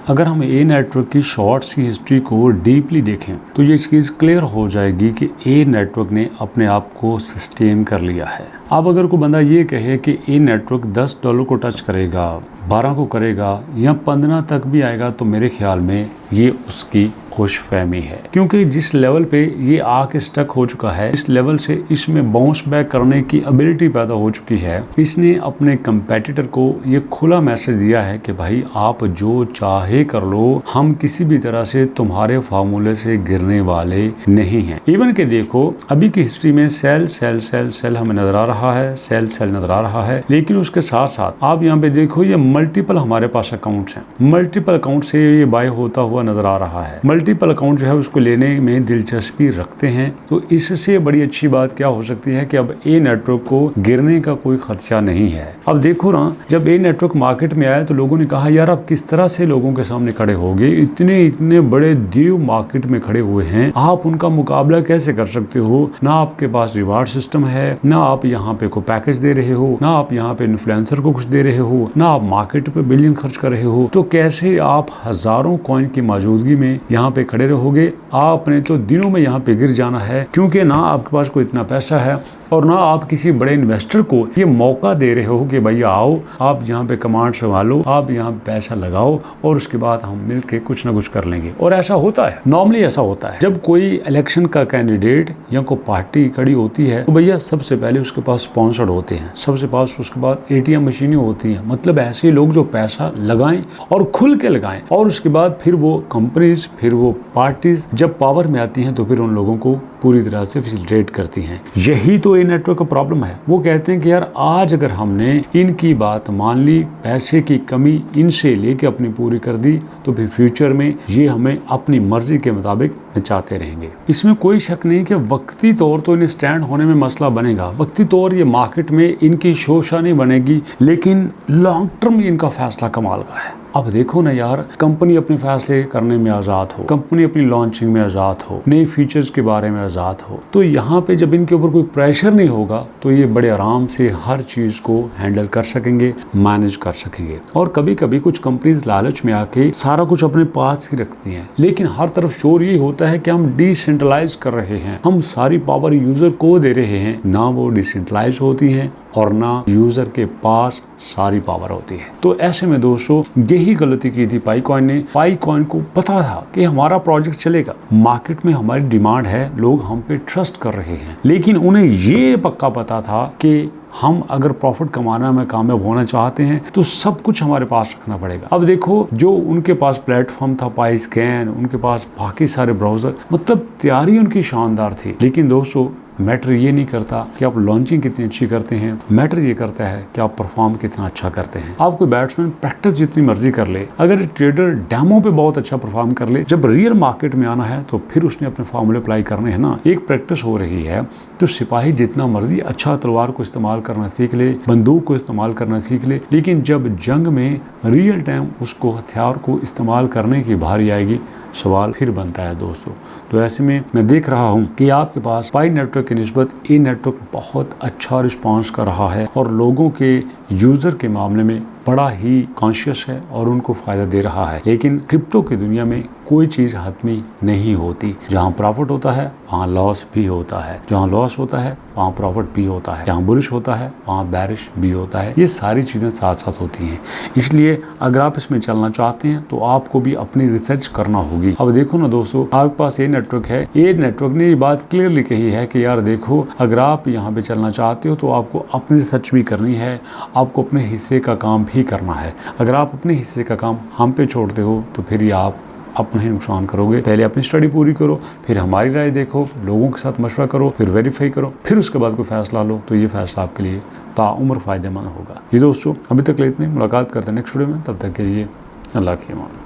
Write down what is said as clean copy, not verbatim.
अगर हम a network की शॉर्ट्स की हिस्ट्री को डीपली देखें तो ये चीज़ क्लियर हो जाएगी कि ए नेटवर्क ने अपने आप को सस्टेन कर लिया है। अब अगर कोई बंदा ये कहे कि ए नेटवर्क $10 को टच करेगा, 12 को करेगा या 15 तक भी आएगा, तो मेरे ख्याल में ये उसकी खुशफहमी है, क्योंकि जिस लेवल पे ये आके स्टक हो चुका है, इस लेवल से इसमें बाउंस बैक करने की एबिलिटी पैदा हो चुकी है। इसने अपने कंपेटिटर को ये खुला मैसेज दिया है कि भाई आप जो चाहे कर लो, हम किसी भी तरह से तुम्हारे फार्मूले से गिरने वाले नहीं हैं। इवन के देखो अभी की हिस्ट्री में सेल सेल सेल सेल हमें नजर आ रहा है, सेल सेल नजर आ रहा है, लेकिन उसके साथ साथ आप यहाँ पे देखो ये मल्टीपल हमारे पास अकाउंट्स हैं, मल्टीपल अकाउंट से ये बाय होता हुआ नजर आ रहा है। मल्टीपल अकाउंट जो है उसको लेने में दिलचस्पी रखते हैं, तो इससे बड़ी अच्छी बात क्या हो सकती है कि अब ए नेटवर्क को गिरने का कोई खदशा नहीं है। अब देखो ना, जब ए नेटवर्क मार्केट में आया तो लोगों ने कहा यार आप किस तरह से लोगों के सामने खड़े होगे, इतने इतने बड़े देव मार्केट में खड़े हुए हैं, आप उनका मुकाबला कैसे कर सकते हो? ना आपके पास रिवार्ड सिस्टम है, ना आप यहाँ पे को पैकेज दे रहे हो, ना आप यहाँ पे इन्फ्लुएंसर को कुछ दे रहे हो, ना आप मार्केट पे बिलियन खर्च कर रहे हो, तो कैसे आप हजारों कॉइन की मौजूदगी में यहाँ पे खड़े रहोगे? आपने तो दिनों में यहाँ पे गिर जाना है, क्योंकि ना आपके पास कोई इतना पैसा है और ना आप किसी बड़े इन्वेस्टर को ये मौका दे रहे हो कि भैया आओ आप यहाँ पे कमांड संभालो, आप यहाँ पे पैसा लगाओ और उसके बाद हम मिलके कुछ ना कुछ कर लेंगे। और ऐसा होता है, नॉर्मली ऐसा होता है, जब कोई इलेक्शन का कैंडिडेट या कोई पार्टी खड़ी होती है तो भैया सबसे पहले उसके पास स्पॉन्सर्ड होते हैं, सबसे पास उसके बाद ATM मशीनें होती हैं, मतलब ऐसे लोग जो पैसा लगाएं और खुल के लगाएं, और उसके बाद फिर वो कंपनीज, फिर वो पार्टीज जब पावर में आती हैं तो फिर उन लोगों को पूरी तरह से फैसिलिटेट करती हैं। यही तो ए नेटवर्क का प्रॉब्लम है। वो कहते हैं कि यार आज अगर हमने इनकी बात मान ली, पैसे की कमी इनसे लेके अपनी पूरी कर दी, तो फिर फ्यूचर में ये हमें अपनी मर्जी के मुताबिक नचाते रहेंगे। इसमें कोई शक नहीं कि वक्ती तौर तो इन्हें स्टैंड होने में मसला बनेगा, वक्ती तौर ये मार्केट में इनकी शोशा नहीं बनेगी, लेकिन लॉन्ग टर्म इनका फैसला कमाल का है। अब देखो ना यार, कंपनी अपने फैसले करने में आज़ाद हो, कंपनी अपनी लॉन्चिंग में आज़ाद हो, नए फीचर्स के बारे में आज़ाद हो, तो यहाँ पे जब इनके ऊपर कोई प्रेशर नहीं होगा तो ये बड़े आराम से हर चीज़ को हैंडल कर सकेंगे, मैनेज कर सकेंगे। और कभी कभी कुछ कंपनीज लालच में आके सारा कुछ अपने पास ही रखती हैं, लेकिन हर तरफ शोर ये होता है कि हम डिसेंट्रलाइज कर रहे हैं, हम सारी पावर यूजर को दे रहे हैं। ना वो डिसेंट्रलाइज होती हैं और ना यूजर के पास सारी पावर होती है। तो ऐसे में दोस्तों यही गलती की थी पाईकॉइन ने। पाईकॉइन को पता था कि हमारा प्रोजेक्ट चलेगा, मार्केट में हमारी डिमांड है, लोग हम पे ट्रस्ट कर रहे हैं, लेकिन उन्हें ये पक्का पता था कि हम अगर प्रॉफिट कमाना में कामयाब होना चाहते हैं तो सब कुछ हमारे पास रखना पड़ेगा। अब देखो जो उनके पास प्लेटफॉर्म था पाईस्कैन, उनके पास बाकी सारे ब्राउजर, मतलब तैयारी उनकी शानदार थी, लेकिन दोस्तों मैटर ये नहीं करता कि आप लॉन्चिंग कितनी अच्छी करते हैं, मैटर ये करता है कि आप परफॉर्म कितना अच्छा करते हैं। आप कोई बैट्समैन प्रैक्टिस जितनी मर्जी कर ले, अगर ट्रेडर डेमो पे बहुत अच्छा परफॉर्म कर ले, जब रियल मार्केट में आना है तो फिर उसने अपने फॉर्मूले अप्लाई करने हैं ना। एक प्रैक्टिस हो रही है तो सिपाही जितना मर्जी अच्छा तलवार को इस्तेमाल करना सीख ले, बंदूक को इस्तेमाल करना सीख ले, लेकिन जब जंग में रियल टाइम उसको हथियार को इस्तेमाल करने की बारी आएगी, सवाल फिर बनता है दोस्तों। तो ऐसे में मैं देख रहा हूं कि आपके पास पाई नेटवर्क की निस्बत ए नेटवर्क बहुत अच्छा रिस्पांस कर रहा है और लोगों के यूजर के मामले में बड़ा ही कॉन्शियस है और उनको फायदा दे रहा है। लेकिन क्रिप्टो की दुनिया में कोई चीज हतमी नहीं होती, जहां प्रॉफिट होता है वहां लॉस भी होता है, जहां लॉस होता है वहां प्रॉफिट भी होता है, जहां बुलिश होता है वहां बैरिश भी होता है। ये सारी चीजें साथ साथ होती हैं, इसलिए अगर आप इसमें चलना चाहते हैं तो आपको भी अपनी रिसर्च करना होगी। अब देखो ना दोस्तों, आपके पास ए नेटवर्क है, ए नेटवर्क ने ये बात क्लियरली कही है कि यार देखो अगर आप यहाँ पे चलना चाहते हो तो आपको अपनी रिसर्च भी करनी है, आपको अपने हिस्से का काम भी करना है। अगर आप अपने हिस्से का काम हम पे छोड़ते हो तो फिर ये आप अपना ही नुकसान करोगे। पहले अपनी स्टडी पूरी करो, फिर हमारी राय देखो, लोगों के साथ मशवरा करो, फिर वेरीफाई करो, फिर उसके बाद कोई फैसला लो, तो ये फैसला आपके लिए ताउम्र फायदेमंद होगा। ये दोस्तों अभी तक इतने, मुलाकात करते हैं नेक्स्ट वीडियो में, तब तक के लिए अल्लाह की अमान।